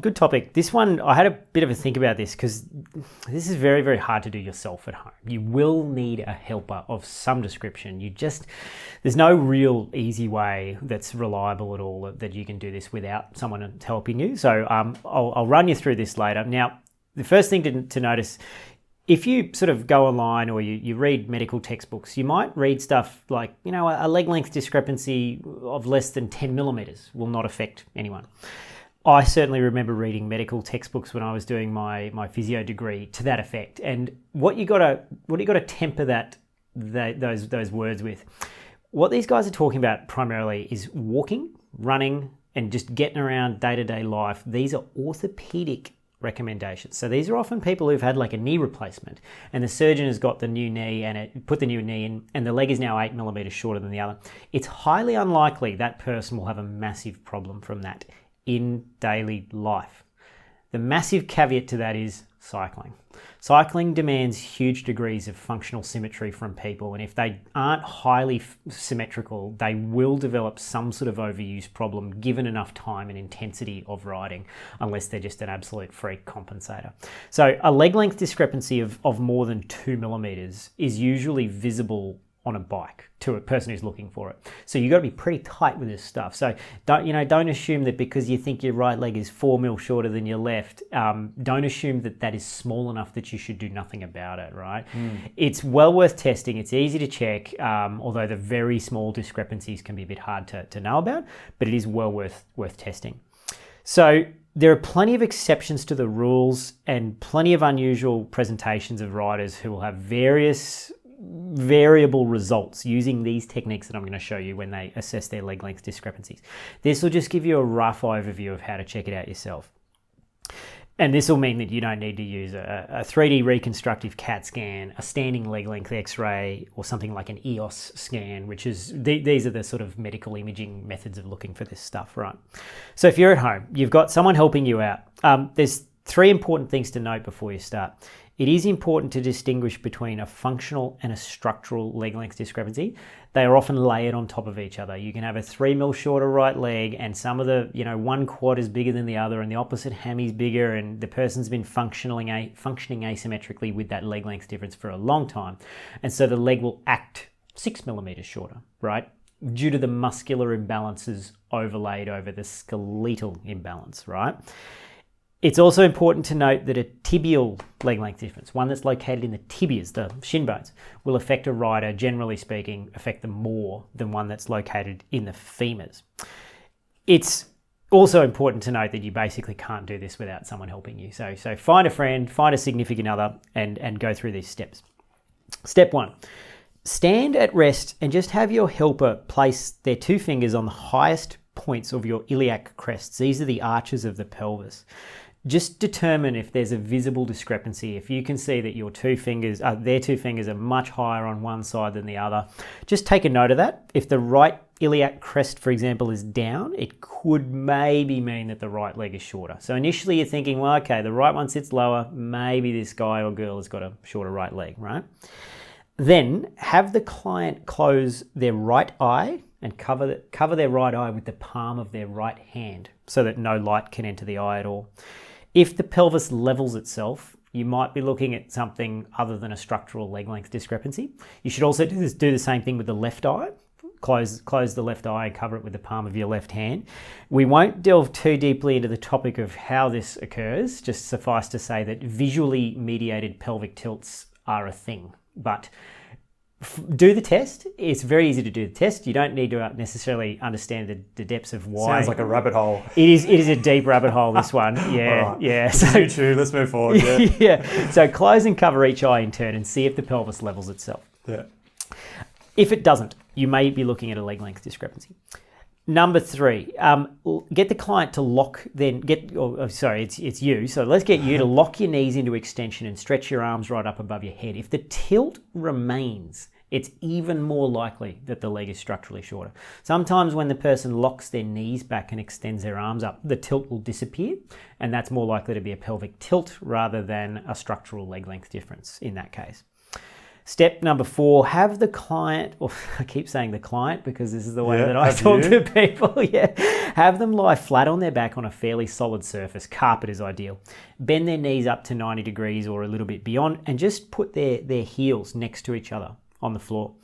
Good topic. This one, I had a bit of a think about this because this is very, very hard to do yourself at home. You will need a helper of some description. There's no real easy way that's reliable at all that you can do this without someone helping you. So I'll run you through this later. Now, the first thing to notice, if you sort of go online or you read medical textbooks, you might read stuff like, a leg length discrepancy of less than 10 millimeters will not affect anyone. I certainly remember reading medical textbooks when I was doing my physio degree to that effect. And what you got to temper those words with. What these guys are talking about primarily is walking, running, and just getting around day-to-day life. These are orthopedic recommendations. So these are often people who've had like a knee replacement and the surgeon has got the new knee and put the new knee in and the leg is now 8 millimeters shorter than the other. It's highly unlikely that person will have a massive problem from that in daily life. The massive caveat to that is cycling. Cycling demands huge degrees of functional symmetry from people, and if they aren't highly symmetrical, they will develop some sort of overuse problem given enough time and intensity of riding, unless they're just an absolute freak compensator. So a leg length discrepancy of more than 2 millimeters is usually visible on a bike to a person who's looking for it. So you've got to be pretty tight with this stuff. So don't assume that because you think your right leg is 4 mil shorter than your left, don't assume that is small enough that you should do nothing about it, right? It's well worth testing. It's easy to check, although the very small discrepancies can be a bit hard to know about, but it is well worth testing. So there are plenty of exceptions to the rules and plenty of unusual presentations of riders who will have variable results using these techniques that I'm going to show you when they assess their leg length discrepancies. This will just give you a rough overview of how to check it out yourself. And this will mean that you don't need to use a 3D reconstructive CAT scan, a standing leg length X-ray, or something like an EOS scan, which is, these are the sort of medical imaging methods of looking for this stuff, right? So if you're at home, you've got someone helping you out. There's 3 important things to note before you start. It is important to distinguish between a functional and a structural leg length discrepancy. They are often layered on top of each other. You can have a 3 mil shorter right leg and some of the, one quad is bigger than the other and the opposite hammy's bigger and the person's been functioning asymmetrically with that leg length difference for a long time. And so the leg will act 6 millimeters shorter, right? Due to the muscular imbalances overlaid over the skeletal imbalance, right? It's also important to note that a tibial leg length difference, one that's located in the tibias, the shin bones, will affect a rider, generally speaking, affect them more than one that's located in the femurs. It's also important to note that you basically can't do this without someone helping you. So find a friend, find a significant other, and go through these steps. Step 1. Stand at rest and just have your helper place their 2 fingers on the highest points of your iliac crests. These are the arches of the pelvis. Just determine if there's a visible discrepancy. If you can see that your 2 fingers, their 2 fingers are much higher on one side than the other, just take a note of that. If the right iliac crest, for example, is down, it could maybe mean that the right leg is shorter. So initially you're thinking, well, okay, the right one sits lower, maybe this guy or girl has got a shorter right leg, right? Then have the client close their right eye and cover their right eye with the palm of their right hand so that no light can enter the eye at all. If the pelvis levels itself, you might be looking at something other than a structural leg length discrepancy. You should also do the same thing with the left eye. Close the left eye and cover it with the palm of your left hand. We won't delve too deeply into the topic of how this occurs, just suffice to say that visually mediated pelvic tilts are a thing. But do the test. It's very easy to do the test. You don't need to necessarily understand the depths of why. Sounds like a rabbit hole. It is a deep rabbit hole, this one. Yeah, right. yeah. So YouTube, let's move forward. Yeah. Yeah. So close and cover each eye in turn and see if the pelvis levels itself. Yeah. If it doesn't, you may be looking at a leg length discrepancy. Number 3, get the client to lock, it's you. So let's get you to lock your knees into extension and stretch your arms right up above your head. If the tilt remains, it's even more likely that the leg is structurally shorter. Sometimes when the person locks their knees back and extends their arms up, the tilt will disappear, and that's more likely to be a pelvic tilt rather than a structural leg length difference in that case. Step number 4, have the client, or I keep saying the client because this is the way that I have talk you? to people. Yeah. Have them lie flat on their back on a fairly solid surface. Carpet is ideal. Bend their knees up to 90 degrees or a little bit beyond and just put their heels next to each other on the floor.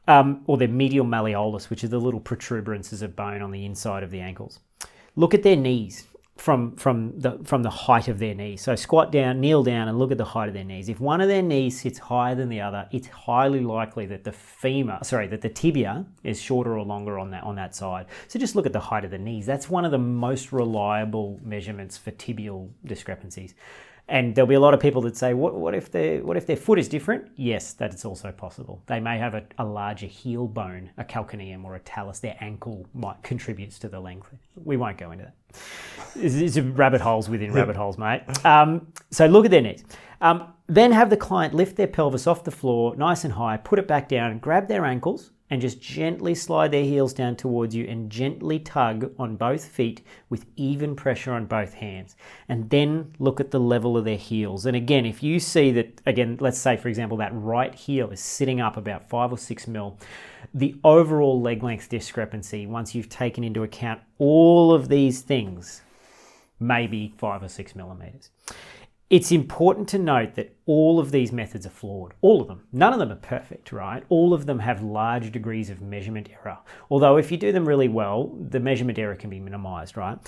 Or their medial malleolus, which are the little protuberances of bone on the inside of the ankles. Look at their knees from the height of their knees. So squat down, kneel down, and look at the height of their knees. If one of their knees sits higher than the other, it's highly likely that the tibia is shorter or longer on that side. So just look at the height of the knees. That's one of the most reliable measurements for tibial discrepancies. And there'll be a lot of people that say, what if their foot is different? Yes, that is also possible. They may have a larger heel bone, a calcaneum or a talus. Their ankle contributes to the length. We won't go into that. It's rabbit holes within rabbit holes, mate. So look at their knees. Then have the client lift their pelvis off the floor nice and high, put it back down, grab their ankles, and just gently slide their heels down towards you and gently tug on both feet with even pressure on both hands. And then look at the level of their heels. And again, if you see that, again, let's say, for example, that right heel is sitting up about 5 or 6 mil, the overall leg length discrepancy, once you've taken into account all of these things, may be 5 or 6 millimeters. It's important to note that all of these methods are flawed. All of them. None of them are perfect, right? All of them have large degrees of measurement error. Although if you do them really well, the measurement error can be minimized, right?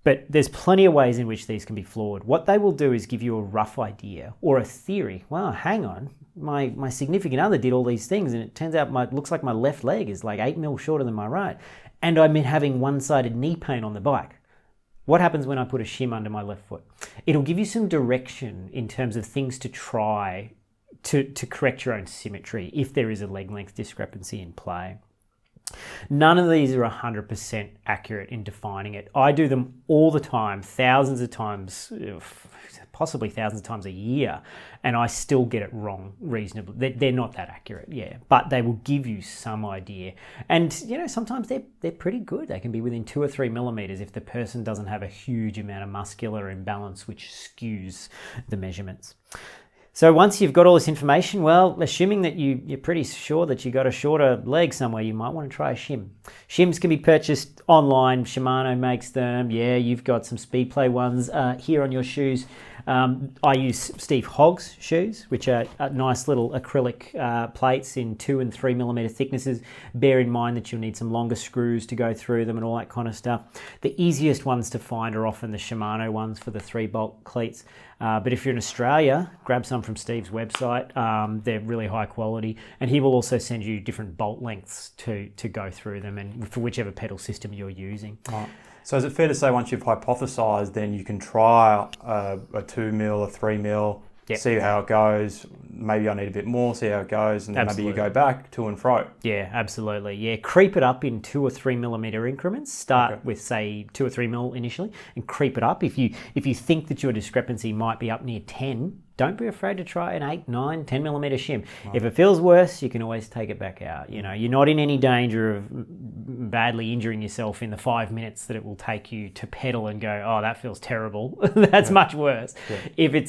But there's plenty of ways in which these can be flawed. What they will do is give you a rough idea or a theory. Well, hang on, my significant other did all these things and it turns out looks like my left leg is like 8 mil shorter than my right. And I'm having one-sided knee pain on the bike. What happens when I put a shim under my left foot? It'll give you some direction in terms of things to try to correct your own symmetry if there is a leg length discrepancy in play. None of these are 100% accurate in defining it. I do them all the time, thousands of times, possibly thousands of times a year, and I still get it wrong reasonably. They're not that accurate, yeah, but they will give you some idea. And, sometimes they're pretty good. They can be within 2 or 3 millimeters if the person doesn't have a huge amount of muscular imbalance, which skews the measurements. So once you've got all this information, well, assuming that you're pretty sure that you got a shorter leg somewhere, you might want to try a shim. Shims can be purchased online. Shimano makes them. Yeah, you've got some Speedplay ones here on your shoes. I use Steve Hogg's shoes, which are nice little acrylic plates in 2 and 3 millimeter thicknesses. Bear in mind that you'll need some longer screws to go through them and all that kind of stuff. The easiest ones to find are often the Shimano ones for the 3-bolt cleats. But if you're in Australia, grab some from Steve's website. They're really high quality, and he will also send you different bolt lengths to go through them, and for whichever pedal system you're using. Right. So is it fair to say once you've hypothesized, then you can try a 2 mil, a 3 mil, Yep. see how it goes. Maybe I need a bit more, see how it goes, and then Absolutely. maybe you go back to and fro. Yeah, absolutely. Yeah, creep it up in 2 or 3 millimeter increments. Start Okay. with say 2 or 3 mil initially, and creep it up. If you think that your discrepancy might be up near 10, don't be afraid to try an 8, 9, 10 millimeter shim. If it feels worse, you can always take it back out. You're not in any danger of badly injuring yourself in the 5 minutes that it will take you to pedal and go, oh, that feels terrible. That's much worse. Yeah.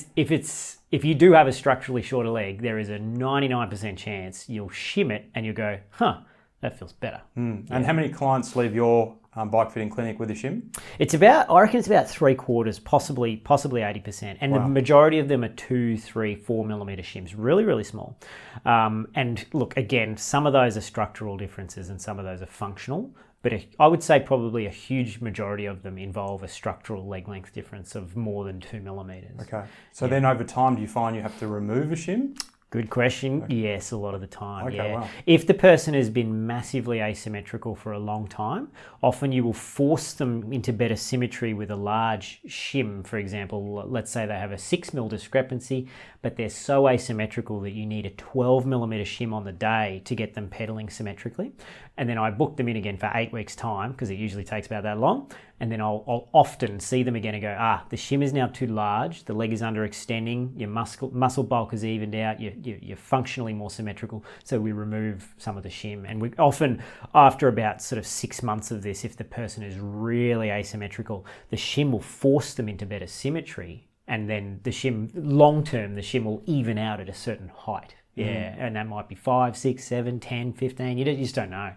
If you do have a structurally shorter leg, there is a 99% chance you'll shim it and you'll go, that feels better. And how many clients leave your bike fitting clinic with a shim? I reckon it's about 3/4, possibly 80%. And The majority of them are 2, 3, 4 millimeter shims, really, really small. And look, again, some of those are structural differences and some of those are functional. But I would say probably a huge majority of them involve a structural leg length difference of more than 2 millimeters. Okay. So then over time, do you find you have to remove a shim? Good question. Okay. Yes, a lot of the time. Okay, yeah. wow. If the person has been massively asymmetrical for a long time, often you will force them into better symmetry with a large shim. For example, let's say they have a 6 mil discrepancy, but they're so asymmetrical that you need a 12 millimeter shim on the day to get them pedaling symmetrically. And then I book them in again for 8 weeks' time, because it usually takes about that long. And then I'll often see them again and go, the shim is now too large, the leg is underextending, your muscle bulk is evened out, you're functionally more symmetrical, so we remove some of the shim. And we often, after about sort of 6 months of this, if the person is really asymmetrical, the shim will force them into better symmetry, and then the shim, long term, the shim will even out at a certain height Yeah, and that might be 5, 6, 7, 10, 15. You just don't know.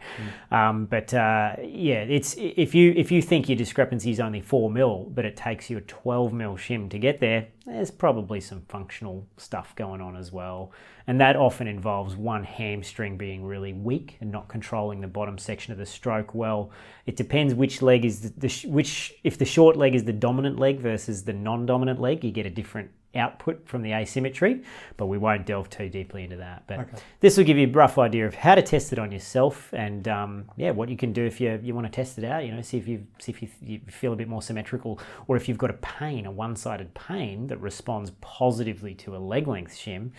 It's if you think your discrepancy is only 4 mil, but it takes you a 12 mil shim to get there, there's probably some functional stuff going on as well. And that often involves one hamstring being really weak and not controlling the bottom section of the stroke well. It depends which leg is if the short leg is the dominant leg versus the non-dominant leg, you get a different output from the asymmetry, but we won't delve too deeply into that. But this will give you a rough idea of how to test it on yourself, and what you can do if you want to test it out. See if you feel a bit more symmetrical, or if you've got a one-sided pain that responds positively to a leg length shim.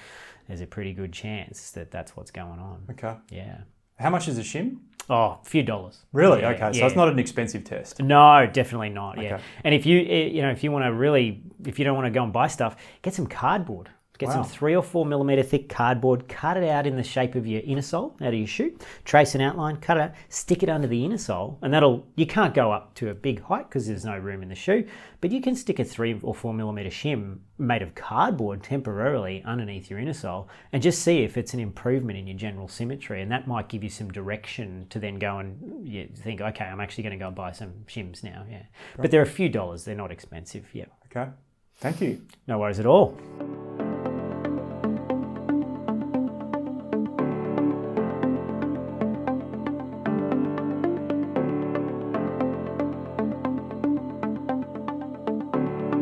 There's a pretty good chance that that's what's going on. Okay. Yeah. How much is a shim? Oh, a few dollars. Really? Yeah, okay. So it's not an expensive test. No, definitely not. Okay. Yeah. And if you want to really, if you don't want to go and buy stuff, get some cardboard. Get some 3 or 4 millimeter thick cardboard, cut it out in the shape of your inner sole out of your shoe, trace an outline, cut it out, stick it under the inner sole, and you can't go up to a big height because there's no room in the shoe, but you can stick a 3 or 4 millimeter shim made of cardboard temporarily underneath your inner sole and just see if it's an improvement in your general symmetry, and that might give you some direction to then go and think, okay, I'm actually going to go and buy some shims now. Yeah. But they're a few dollars, they're not expensive. Yeah. Okay. Thank you. No worries at all.